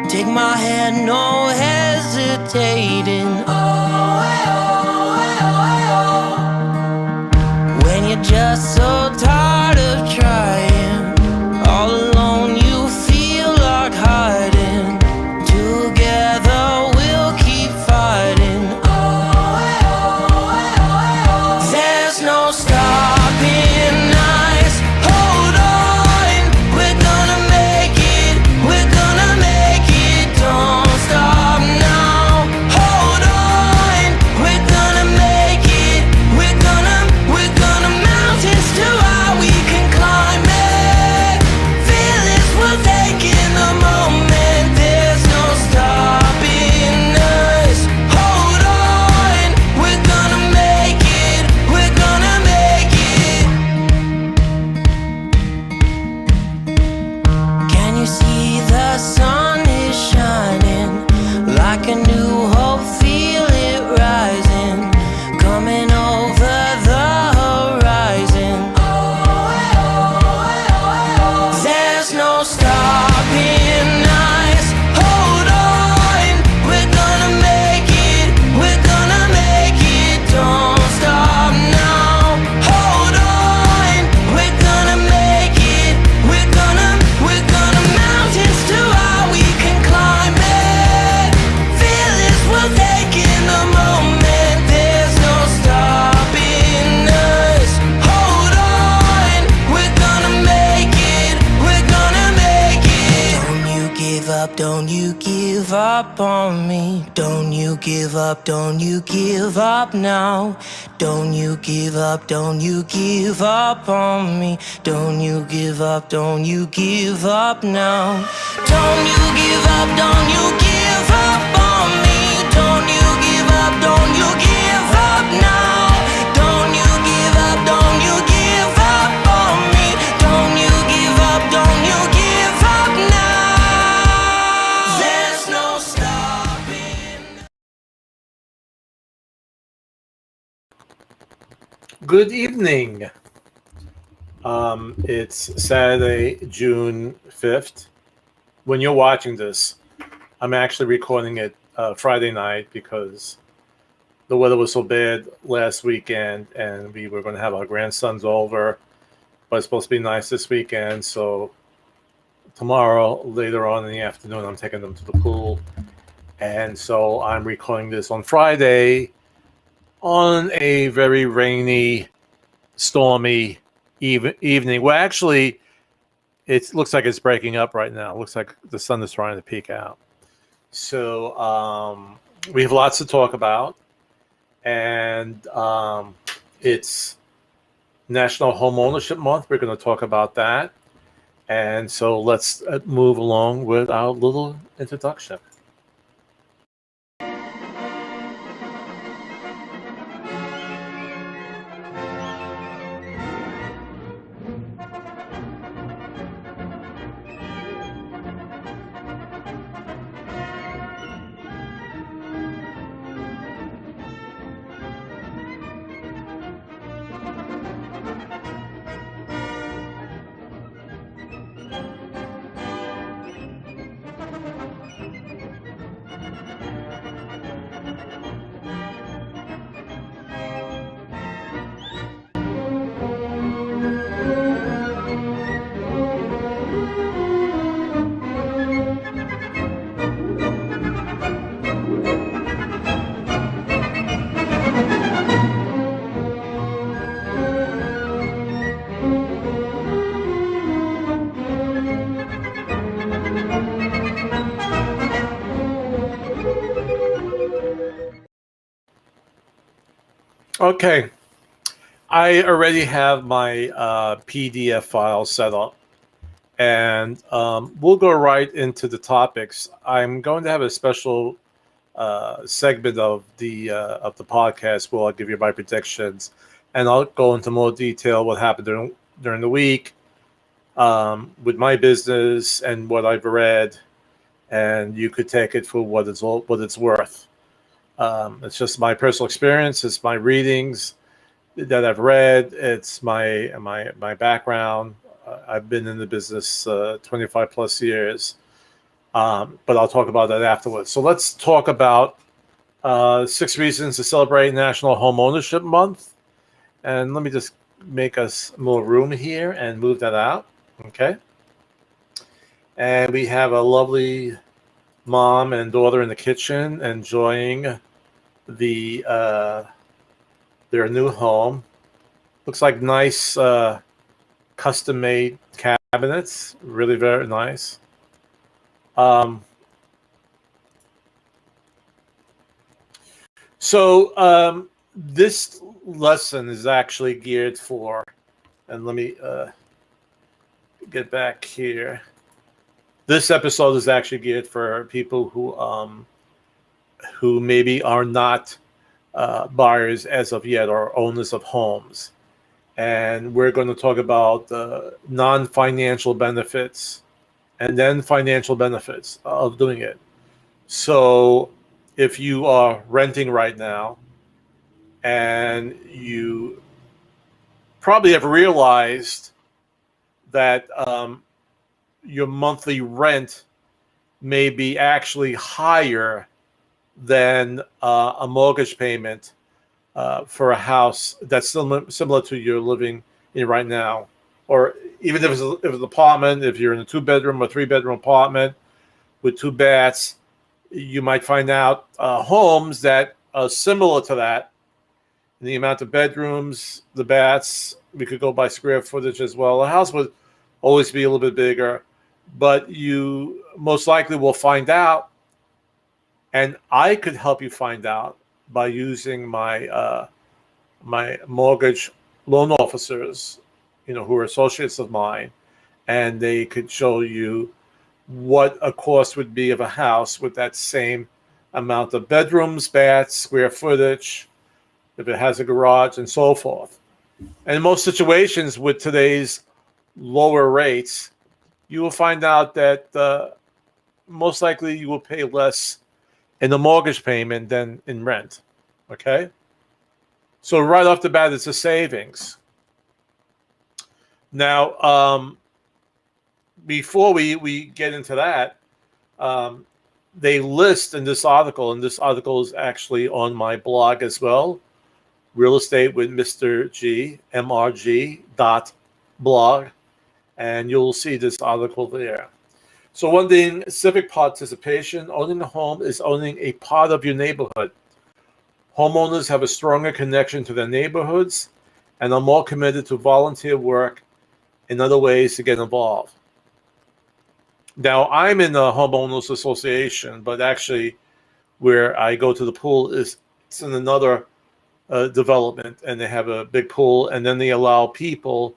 Take my hand, no hesitating. When you're just so tired of trying, all alone you feel like hiding. Together we'll keep fighting. There's no stopping us. Hold on, we're gonna make it. We're gonna make it. Don't stop now. Hold on, we're gonna make it. We're gonna mountains too high we can climb it. Feel this, we're taking the moment. There's no stopping us. Hold on, we're gonna make it. We're gonna make it. Can you see the sun is shining like a new hope? Feel it rising, coming over the horizon. There's no stopping us. Hold on, we're gonna make it. We're gonna make it. Don't stop now. Hold on, we're gonna make it. We're gonna mountains too high we can climb it. Feel this, we're taking the moment. There's no stopping us. Hold on, we're gonna make it. We're gonna make it. Don't you give up, don't you give up on me. Don't you give up, don't you give up now. Don't you give up, don't you give up on me. Don't you give up, don't you give up now. Don't you give up, don't you give up on me. Don't you give up, don't you give up now. Don't you give up, don't you give up on me. Don't you give up, don't you give up now. There's no stopping. Good evening. It's Saturday, June 5th. When you're watching this, I'm actually recording it Friday night because the weather was so bad last weekend and we were going to have our grandsons over, but it's supposed to be nice this weekend. So tomorrow, later on in the afternoon, I'm taking them to the pool. And so I'm recording this on Friday on a very rainy, stormy evening. Well, actually, it looks like it's breaking up right now. It looks like the sun is trying to peek out. So we have lots to talk about. And it's National Home Ownership Month. We're going to talk about that. And so let's move along with our little introduction. Okay, I already have my PDF file set up, and we'll go right into the topics. I'm going to have a special segment of the podcast where I'll give you my predictions, and I'll go into more detail what happened during the week with my business and what I've read, and you could take it for what it's worth. It's just my personal experience. It's my readings that I've read. It's my background. I've been in the business 25 plus years. But I'll talk about that afterwards. So let's talk about 6 reasons to celebrate National Home Ownership Month. And let me just make us more room here and move that out. Okay. And we have a lovely mom and daughter in the kitchen enjoying the their new home. Looks like nice custom-made cabinets. Really very nice. So this lesson is actually geared for, and let me get back here. This episode is actually geared for people who maybe are not buyers as of yet or owners of homes. And we're going to talk about the non-financial benefits and then financial benefits of doing it. So if you are renting right now and you probably have realized that your monthly rent may be actually higher than a mortgage payment for a house that's similar to you're living in right now. Or even if it's an apartment, if you're in a 2-bedroom or 3-bedroom apartment with 2 baths, you might find out homes that are similar to that. The amount of bedrooms, the baths, we could go by square footage as well. A house would always be a little bit bigger, but you most likely will find out, and I could help you find out by using my my mortgage loan officers, who are associates of mine, and they could show you what a cost would be of a house with that same amount of bedrooms, baths, square footage, if it has a garage, and so forth. And in most situations with today's lower rates, you will find out that most likely you will pay less in the mortgage payment than in rent. Okay? So right off the bat, it's a savings. Now, before we get into that, they list in this article, and this article is actually on my blog as well, Real Estate with Mr. G, mrg.blog, and you'll see this article there. So one thing, civic participation. Owning a home is owning a part of your neighborhood. Homeowners have a stronger connection to their neighborhoods and are more committed to volunteer work and other ways to get involved. Now, I'm in the homeowners association, but actually where I go to the pool it's in another development, and they have a big pool, and then they allow people,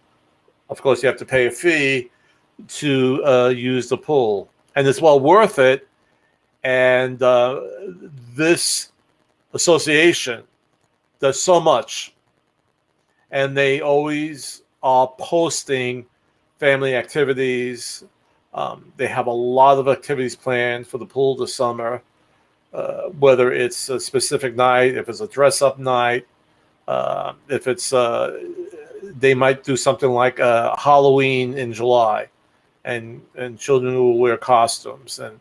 of course you have to pay a fee to use the pool, and it's well worth it. And this association does so much, and they always are posting family activities. They have a lot of activities planned for the pool this summer, whether it's a specific night, if it's a dress-up night, if it's they might do something like Halloween in July, and children will wear costumes, and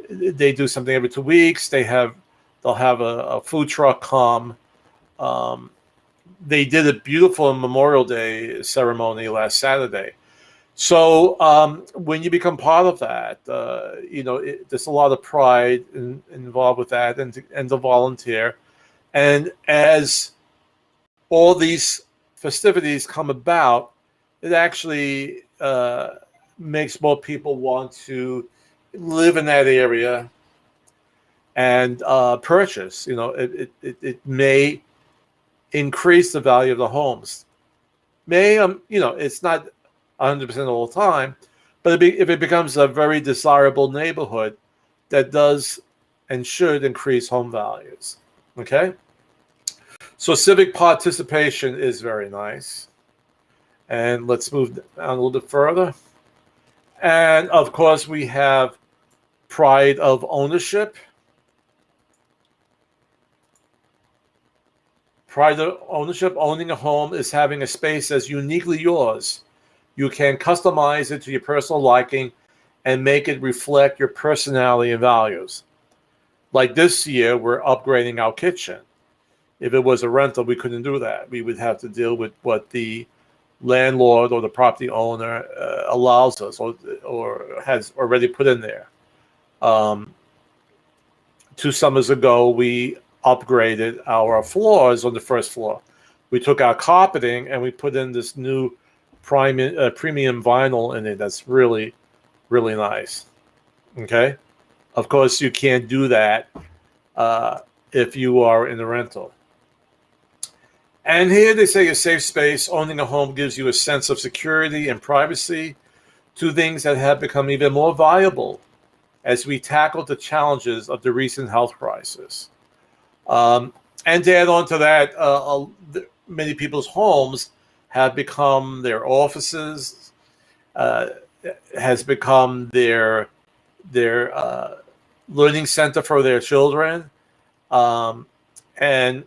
they do something every 2 weeks. They'll have a food truck come. They did a beautiful Memorial Day ceremony last Saturday. So when you become part of that, there's a lot of pride involved with that, and to volunteer. And as all these festivities come about, it actually makes more people want to live in that area and purchase. It may increase the value of the homes. It's not 100% all the time, but if it becomes a very desirable neighborhood, that does and should increase home values. Okay? So civic participation is very nice. And let's move down a little bit further. And of course, we have pride of ownership. Pride of ownership. Owning a home is having a space that's uniquely yours. You can customize it to your personal liking and make it reflect your personality and values. Like this year, we're upgrading our kitchen. If it was a rental, we couldn't do that. We would have to deal with what the landlord or the property owner allows us or has already put in there. 2 summers ago, we upgraded our floors on the first floor. We took our carpeting and we put in this new premium vinyl in it that's really, really nice. Okay? Of course, you can't do that if you are in a rental. And here they say a safe space. Owning a home gives you a sense of security and privacy, 2 things that have become even more valuable as we tackle the challenges of the recent health crisis. And to add on to that, many people's homes have become their offices, has become their learning center for their children. And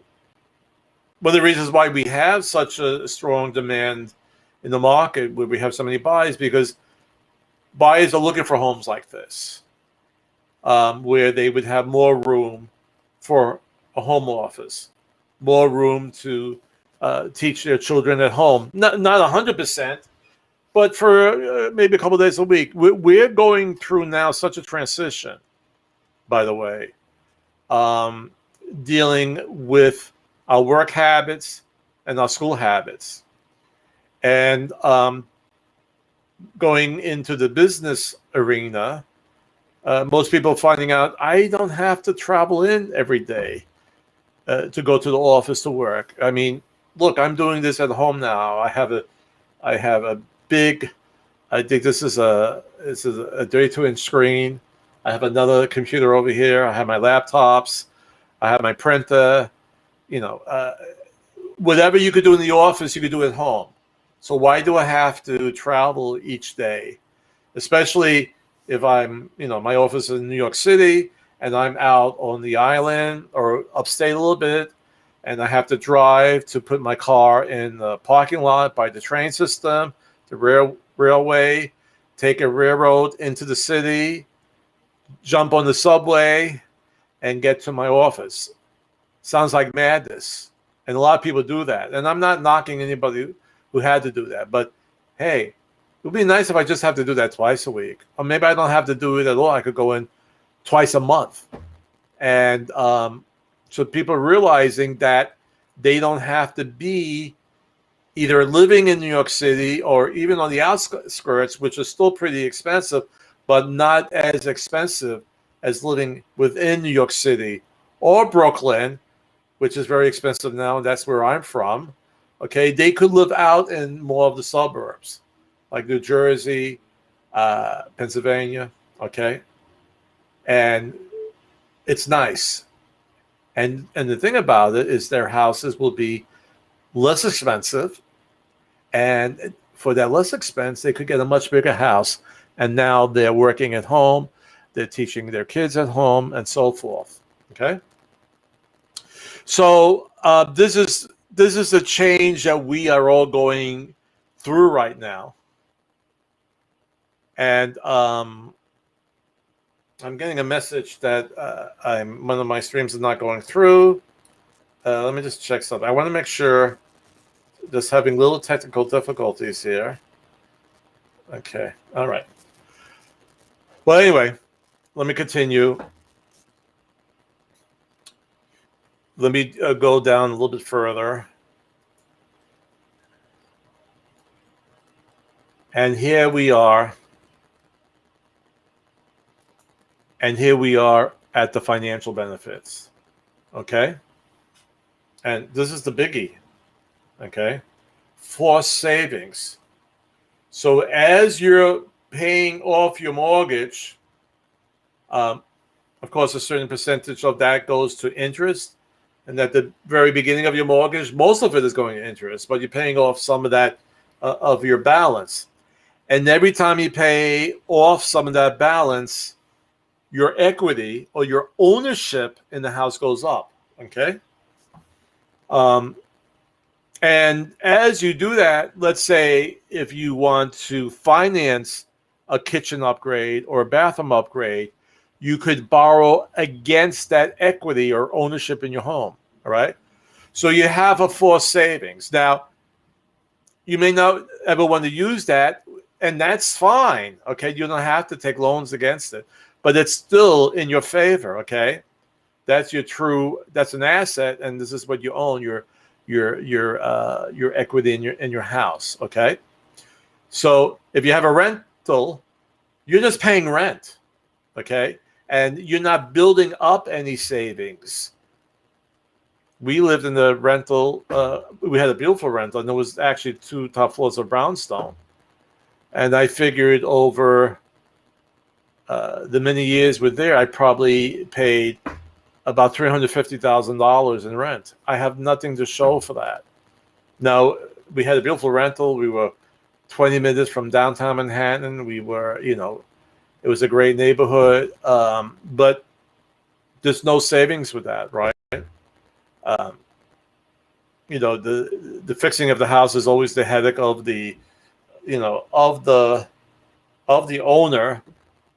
one of the reasons why we have such a strong demand in the market, where we have so many buyers, because buyers are looking for homes like this, where they would have more room for a home office, more room to teach their children at home. Not 100%, but for maybe a couple of days a week. We're going through now such a transition, by the way, dealing with our work habits and our school habits. And going into the business arena, most people are finding out I don't have to travel in every day to go to the office to work. I mean, look, I'm doing this at home now. I have a big, I think this is a 32-inch screen. I have another computer over here. I have my laptops. I have my printer. You know, whatever you could do in the office, you could do at home. So why do I have to travel each day? Especially if I'm, my office is in New York City and I'm out on the island or upstate a little bit, and I have to drive to put my car in the parking lot by the train system, the railway, take a railroad into the city, jump on the subway, and get to my office. Sounds like madness. And a lot of people do that. And I'm not knocking anybody who had to do that. But hey, it would be nice if I just have to do that twice a week. Or maybe I don't have to do it at all. I could go in twice a month. And so people are realizing that they don't have to be either living in New York City or even on the outskirts, which is still pretty expensive, but not as expensive as living within New York City or Brooklyn, which is very expensive now, and that's where I'm from. Okay, they could live out in more of the suburbs, like New Jersey, Pennsylvania. Okay, and it's nice. And the thing about it is their houses will be less expensive, and for that less expense, they could get a much bigger house. And now they're working at home, they're teaching their kids at home, and so forth. Okay. So this is a change that we are all going through right now, and I'm getting a message that one of my streams is not going through. Let me just check something. I want to make sure. Just having little technical difficulties here. Okay. All right. Well, anyway, let me continue. Let me go down a little bit further. And here we are. And here we are at the financial benefits. Okay? And this is the biggie. Okay? Forced savings. So as you're paying off your mortgage, of course, a certain percentage of that goes to interest. And at the very beginning of your mortgage, most of it is going to interest, but you're paying off some of that of your balance. And every time you pay off some of that balance, your equity or your ownership in the house goes up. Okay? And as you do that, let's say if you want to finance a kitchen upgrade or a bathroom upgrade, you could borrow against that equity or ownership in your home. All right. So you have a forced savings. Now, you may not ever want to use that, and that's fine. Okay. You don't have to take loans against it, but it's still in your favor. Okay. That's an asset, and this is what you own, your equity in your house. Okay. So if you have a rental, you're just paying rent. Okay. And you're not building up any savings. We lived in the rental. We had a beautiful rental, and there was actually 2 top floors of brownstone. And I figured over the many years we're there, I probably paid about $350,000 in rent. I have nothing to show for that. Now, we had a beautiful rental. We were 20 minutes from downtown Manhattan. We were, it was a great neighborhood, but there's no savings with that, right? The fixing of the house is always the headache of the owner.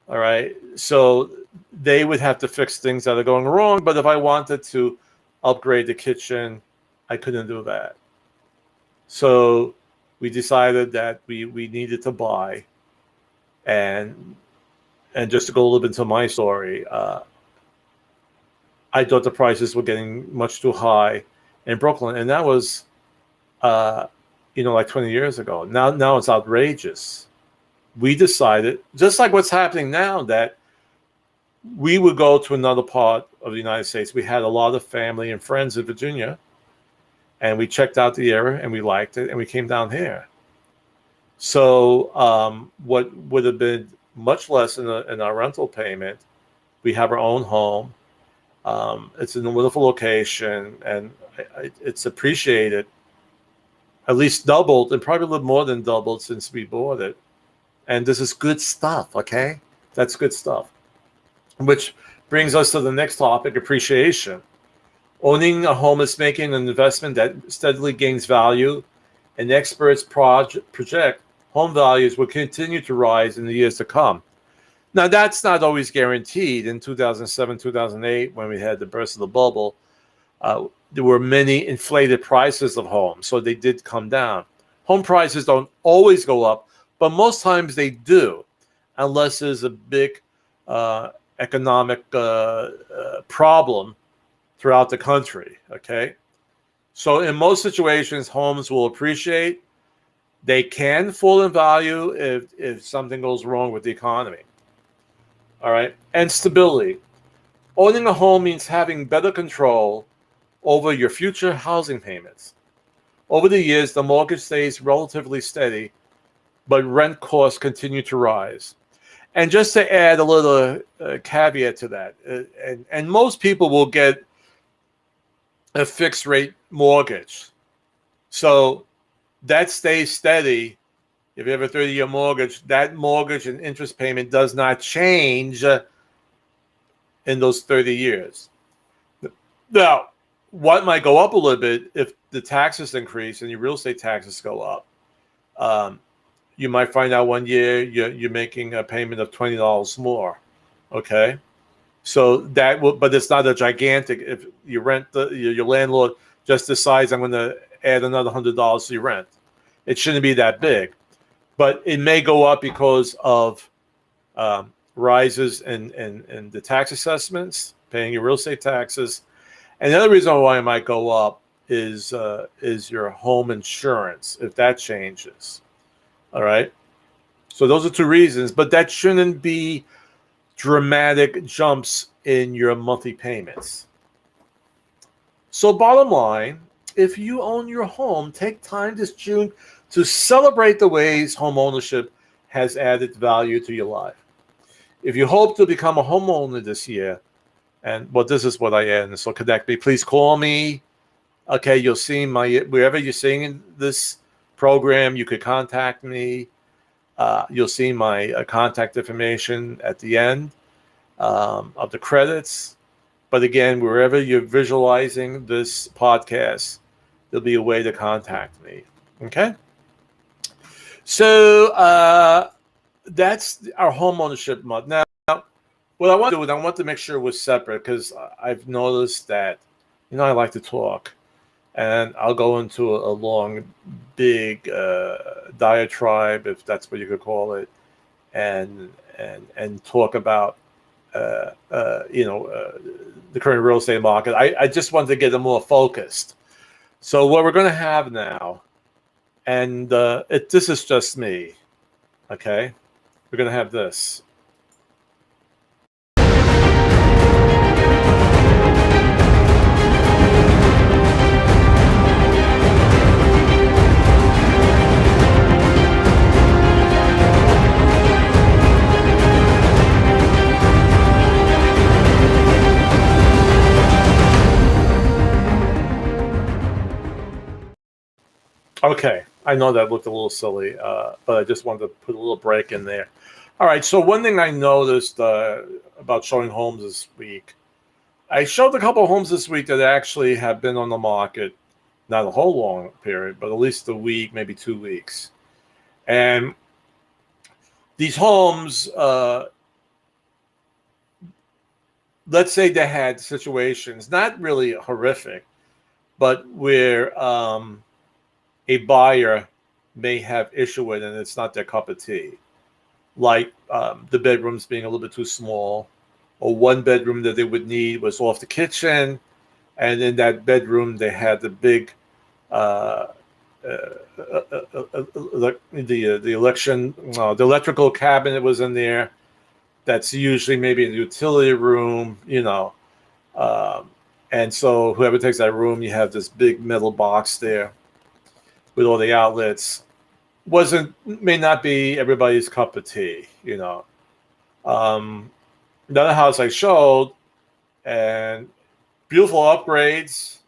All right, so they would have to fix things that are going wrong. But if I wanted to upgrade the kitchen, I couldn't do that. So we decided that we needed to buy, and just to go a little bit into my story, I thought the prices were getting much too high in Brooklyn, and that was, like 20 years ago. Now it's outrageous. We decided, just like what's happening now, that we would go to another part of the United States. We had a lot of family and friends in Virginia, and we checked out the area, and we liked it, and we came down here. So what would have been much less in our rental payment, we have our own home. It's in a wonderful location, and it's appreciated, at least doubled, and probably a little more than doubled since we bought it. And this is good stuff, okay? That's good stuff. Which brings us to the next topic, appreciation. Owning a home is making an investment that steadily gains value, and experts project home values will continue to rise in the years to come. Now, that's not always guaranteed. In 2007, 2008, when we had the burst of the bubble, there were many inflated prices of homes, so they did come down. Home prices don't always go up, but most times they do, unless there's a big economic problem throughout the country, okay? So in most situations, homes will appreciate. They can fall in value if something goes wrong with the economy. All right, and stability. Owning a home means having better control over your future housing payments. Over the years, the mortgage stays relatively steady, but rent costs continue to rise. And just to add a little caveat to that, and most people will get a fixed rate mortgage. So that stays steady. If you have a 30-year mortgage, that mortgage and interest payment does not change in those 30 years. Now, what might go up a little bit if the taxes increase and your real estate taxes go up. You might find out one year you're making a payment of $20 more. Okay, so that will, but it's not a gigantic. If you rent, your landlord just decides I'm going to add another $100 to your rent, it shouldn't be that big. But it may go up because of rises in the tax assessments, paying your real estate taxes. And the other reason why it might go up is your home insurance, if that changes. All right. So those are two reasons, but that shouldn't be dramatic jumps in your monthly payments. So bottom line, if you own your home, take time this June to celebrate the ways home ownership has added value to your life. If you hope to become a homeowner this year, this is what I end, so connect me. Please call me. Okay, you'll see wherever you're seeing this program, you could contact me. You'll see my contact information at the end of the credits. But again, wherever you're visualizing this podcast, there'll be a way to contact me. Okay? So that's our home ownership month. Now, what I want to do is I want to make sure we're separate because I've noticed that, I like to talk, and I'll go into a long, big diatribe, if that's what you could call it, and talk about the current real estate market. I just wanted to get them more focused. So what we're going to have now, and this is just me, okay? We're going to have this. Okay, I know that looked a little silly, but I just wanted to put a little break in there. All right, so one thing I noticed about showing homes this week, I showed a couple of homes this week that actually have been on the market, not a whole long period, but at least a week, maybe 2 weeks. And these homes, let's say they had situations, not really horrific, but where a buyer may have issue with, and it's not their cup of tea, like the bedrooms being a little bit too small, or one bedroom that they would need was off the kitchen, and in that bedroom they had the big the electrical cabinet was in there. That's usually maybe in the utility room, and so whoever takes that room, you have this big metal box there with all the outlets. May not be everybody's cup of tea, Another house I showed, and beautiful upgrades.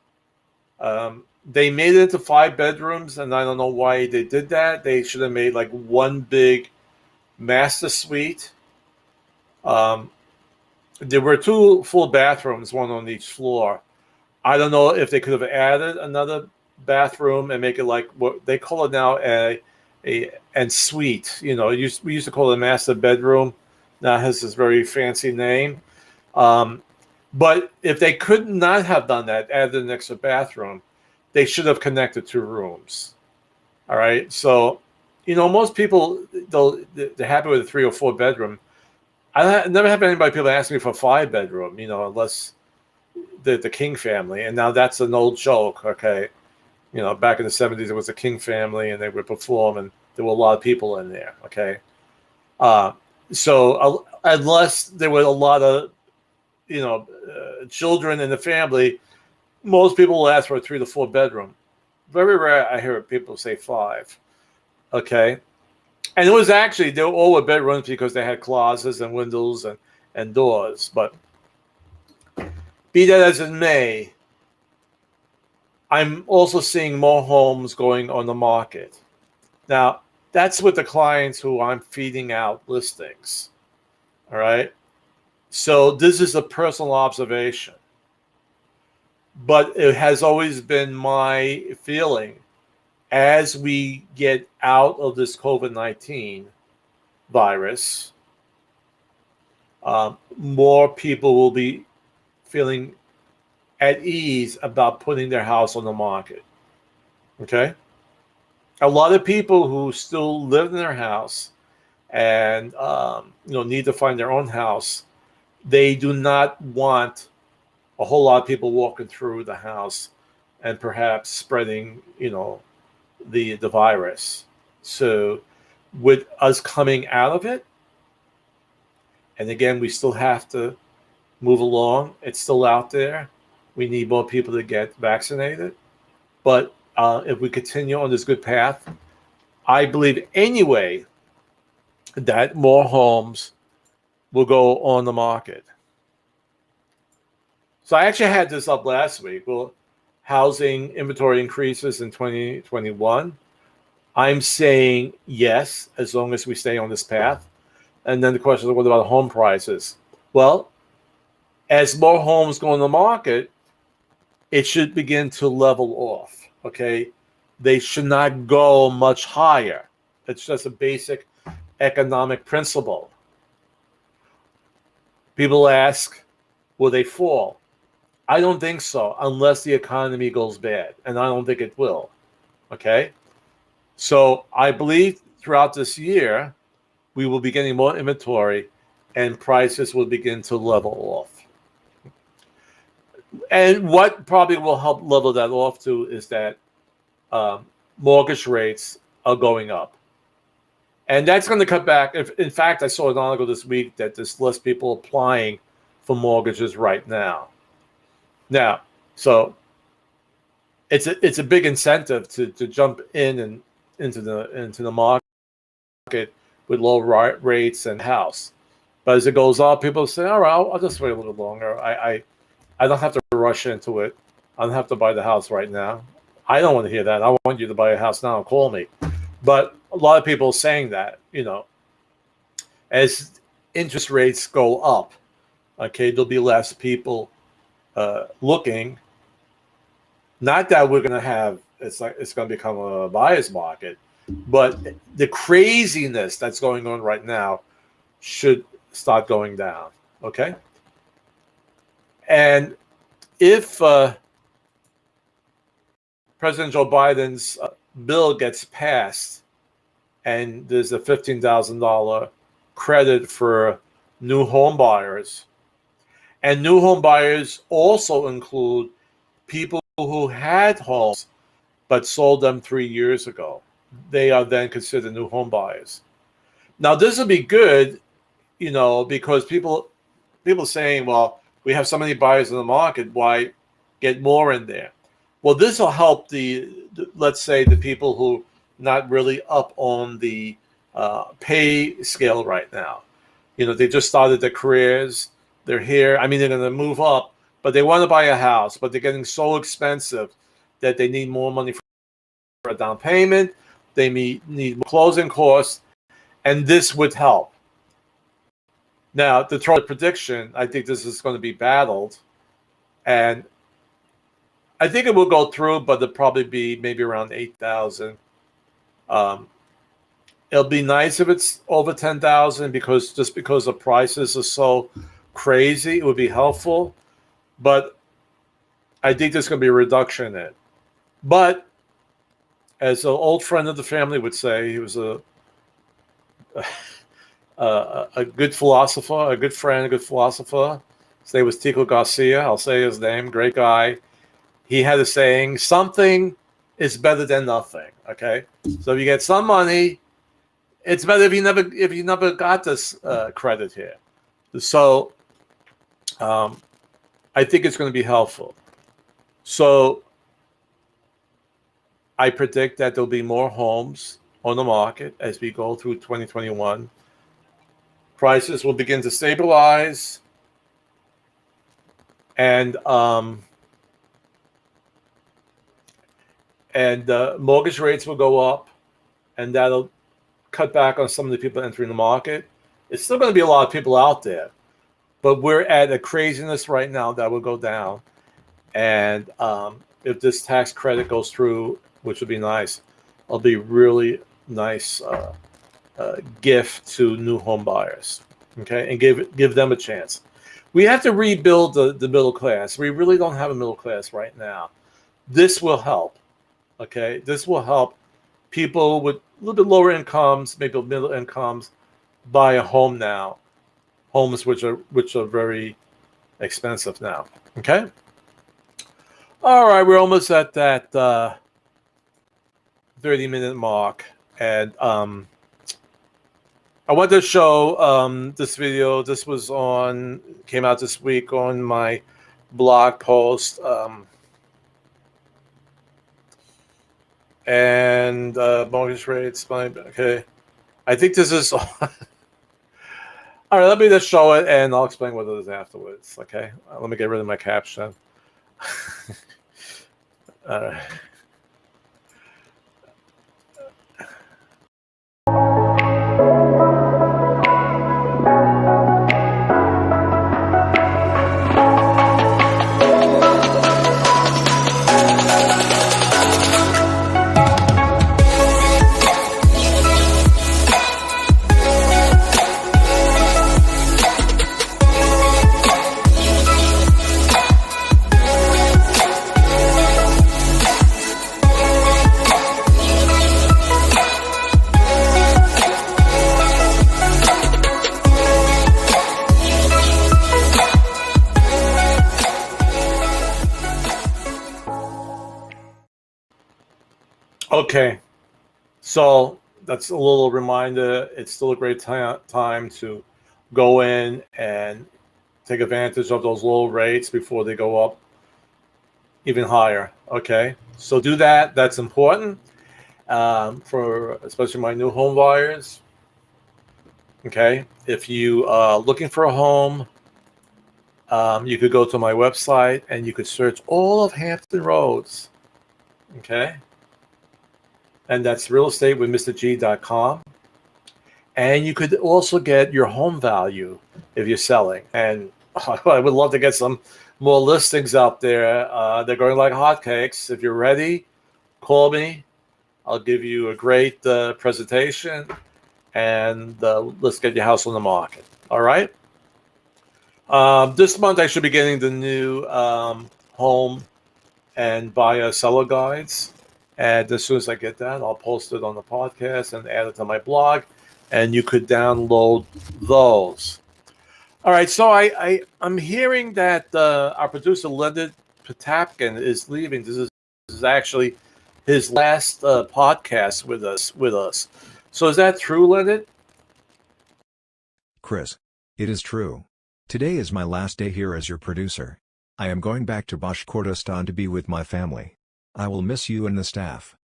They made it into 5 bedrooms, and I don't know why they did that. They should have made like one big master suite. There were 2 full bathrooms, one on each floor. I don't know if they could have added another bathroom and make it like what they call it now a suite. We used to call it a master bedroom. Now it has this very fancy name. But if they could not have done that, added an extra bathroom, they should have connected 2 rooms. All right. So, most people, they're happy with a 3 or 4 bedroom. I never have people ask me for 5 bedroom, unless the King family. And now that's an old joke. Okay. Back in the 70s, it was a King family and they would perform, and there were a lot of people in there. Okay. So unless there were a lot of, children in the family, most people will ask for a 3 to 4 bedroom. Very rare I hear people say 5. Okay. And it was actually, they were all with bedrooms because they had closets and windows and doors. But be that as it may, I'm also seeing more homes going on the market. Now, that's with the clients who I'm feeding out listings. All right. So this is a personal observation. But it has always been my feeling, as we get out of this COVID-19 virus, more people will be feeling at ease about putting their house on the market. Okay? A lot of people who still live in their house and need to find their own house, they do not want a whole lot of people walking through the house and perhaps spreading, the virus. So with us coming out of it, and again, we still have to move along. It's still out there. We need more people to get vaccinated. But if we continue on this good path, I believe anyway that more homes will go on the market. So I actually had this up last week. Well, housing inventory increases in 2021. I'm saying yes, as long as we stay on this path. And then the question is, what about home prices? Well, as more homes go on the market, it should begin to level off. Okay, they should not go much higher. It's just a basic economic principle. People ask, will they fall? I don't think so, unless the economy goes bad, and I don't think it will. Okay? So I believe throughout this year, we will be getting more inventory and prices will begin to level off. And what probably will help level that off too is that mortgage rates are going up. And that's going to cut back. In fact, I saw an article this week that there's less people applying for mortgages right now. So it's a big incentive to jump in and into the market with low rates and house. But as it goes up, people say, all right, I'll just wait a little longer. I don't have to rush into it. I don't have to buy the house right now. I don't want to hear that. I want you to buy a house now and call me. But a lot of people are saying that, as interest rates go up, okay, there'll be less people looking. Not that we're going to have, it's going to become a buyer's market, but the craziness that's going on right now should start going down, okay? And if President Joe Biden's bill gets passed and there's a $15,000 credit for new home buyers, and new home buyers also include people who had homes but sold them 3 years ago. They are then considered new home buyers. Now, this will be good, because people saying, well, we have so many buyers in the market, why get more in there? Well, this will help let's say, the people who not really up on the pay scale right now. They just started their careers. They're here. I mean, they're going to move up, but they want to buy a house, but they're getting so expensive that they need more money for a down payment. They need closing costs, and this would help. Now, to throw a prediction, I think this is going to be battled, and I think it will go through, but it'll probably be maybe around 8,000. It'll be nice if it's over 10,000 because the prices are so crazy, it would be helpful. But I think there's going to be a reduction in it. But as an old friend of the family would say, he was a good philosopher, a good friend, a good philosopher. His name was Tico Garcia. I'll say his name. Great guy. He had a saying, something is better than nothing. Okay? So if you get some money, it's better if you never got this credit here. So I think it's going to be helpful. So I predict that there'll be more homes on the market as we go through 2021. Prices will begin to stabilize, and mortgage rates will go up, and that'll cut back on some of the people entering the market. It's still going to be a lot of people out there, but we're at a craziness right now that will go down. And if this tax credit goes through, which would be nice, it'll be really nice gift to new home buyers, okay, and give them a chance. We have to rebuild the middle class. We really don't have a middle class right now. This will help, okay? This will help people with a little bit lower incomes, maybe middle incomes, buy a home now. Homes which are very expensive now, okay? All right, we're almost at that 30-minute mark, and I want to show this video. This came out this week on my blog post, and mortgage rates. Okay, I think this is. All right, let me just show it, and I'll explain what it is afterwards. Okay, let me get rid of my caption. All right. Okay, so that's a little reminder. It's still a great time to go in and take advantage of those low rates before they go up even higher. Okay, so do that. That's important for especially my new home buyers. Okay, if you are looking for a home, you could go to my website and you could search all of Hampton Roads. Okay, and that's realestatewithmrg.com. And you could also get your home value if you're selling. And I would love to get some more listings out there. They're going like hotcakes. If you're ready, call me. I'll give you a great presentation, and let's get your house on the market. All right. This month I should be getting the new home and buyer seller guides. And as soon as I get that, I'll post it on the podcast and add it to my blog, and you could download those. All right, so I'm hearing that our producer Leonard Potapkin is leaving. This is actually his last podcast with us. So is that true, Leonard? Chris, it is true. Today is my last day here as your producer. I am going back to Bashkortostan to be with my family. I will miss you and the staff.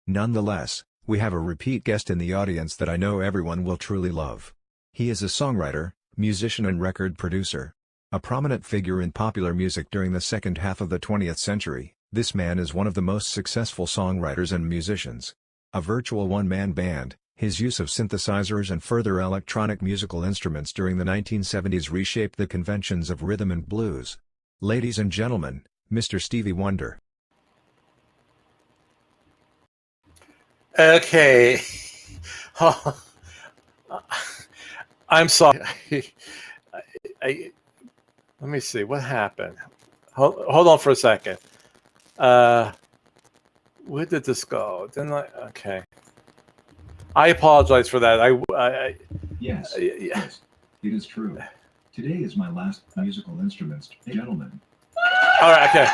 Nonetheless, we have a repeat guest in the audience that I know everyone will truly love. He is a songwriter, musician and record producer. A prominent figure in popular music during the second half of the 20th century, this man is one of the most successful songwriters and musicians. A virtual one-man band, his use of synthesizers and further electronic musical instruments during the 1970s reshaped the conventions of rhythm and blues. Ladies and gentlemen, Mr. Stevie Wonder. Okay. I'm sorry. Let me see what happened. Hold on for a second. Where did this go? Didn't I? Okay. I apologize for that. Yes, Yeah. yes, it is true. Today is my last musical instruments, gentlemen. All right. Okay.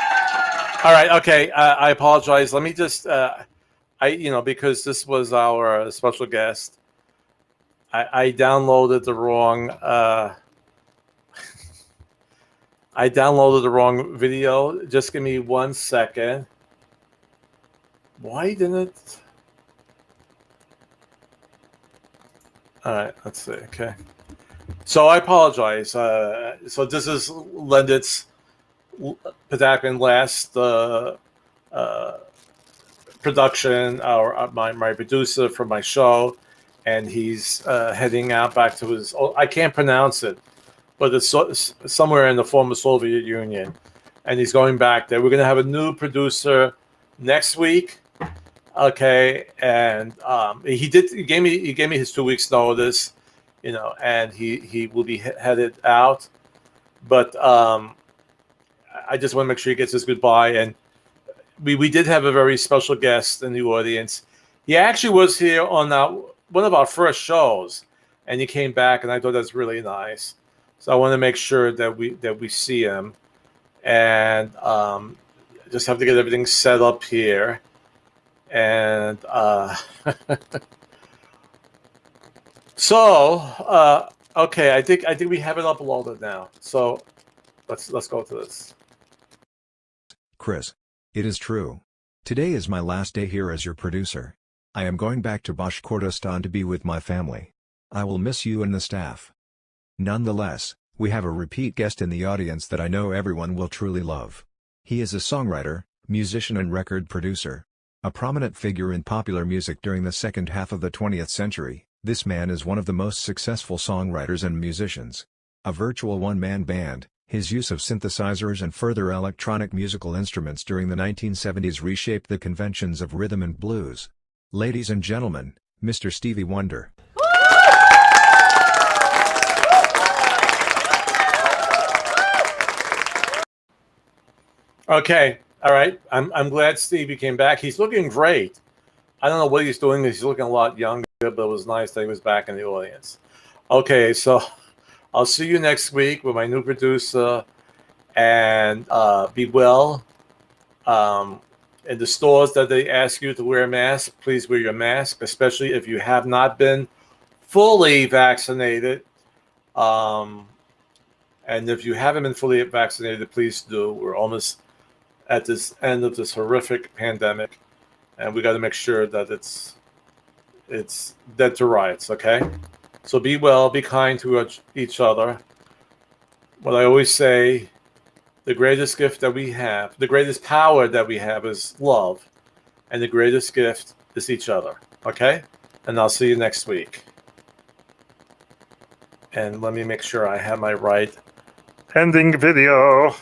All right. Okay. I apologize. Let me just. Because this was our special guest, I downloaded the wrong. I downloaded the wrong video. Just give me 1 second. Why didn't it? All right, let's see. Okay, so I apologize. So this is Leonard's Potapkin last production. My producer for my show, and he's heading out back to his. I can't pronounce it, but it's somewhere in the former Soviet Union, and he's going back there. We're going to have a new producer next week. Okay, and he gave me his 2 weeks notice, and he will be headed out. But I just want to make sure he gets his goodbye. And we did have a very special guest in the audience. He actually was here on one of our first shows, and he came back, and I thought that's really nice. So I want to make sure that we see him, and just have to get everything set up here. And okay, I think we have it uploaded now. So let's go to this. Chris, it is true. Today is my last day here as your producer. I am going back to Bashkortostan to be with my family. I will miss you and the staff. Nonetheless, we have a repeat guest in the audience that I know everyone will truly love. He is a songwriter, musician and record producer. A prominent figure in popular music during the second half of the 20th century, this man is one of the most successful songwriters and musicians. A virtual one-man band, his use of synthesizers and further electronic musical instruments during the 1970s reshaped the conventions of rhythm and blues. Ladies and gentlemen, Mr. Stevie Wonder. Okay. All right. I'm glad Stevie came back. He's looking great. I don't know what he's doing. He's looking a lot younger, but it was nice that he was back in the audience. Okay, so I'll see you next week with my new producer, and be well. In the stores that they ask you to wear a mask, please wear your mask, especially if you have not been fully vaccinated. And if you haven't been fully vaccinated, please do. We're almost at this end of this horrific pandemic, and we got to make sure that it's dead to rights, okay? So be well, be kind to each other. What I always say, the greatest gift that we have, the greatest power that we have is love, and the greatest gift is each other, okay? And I'll see you next week. And let me make sure I have my right ending video.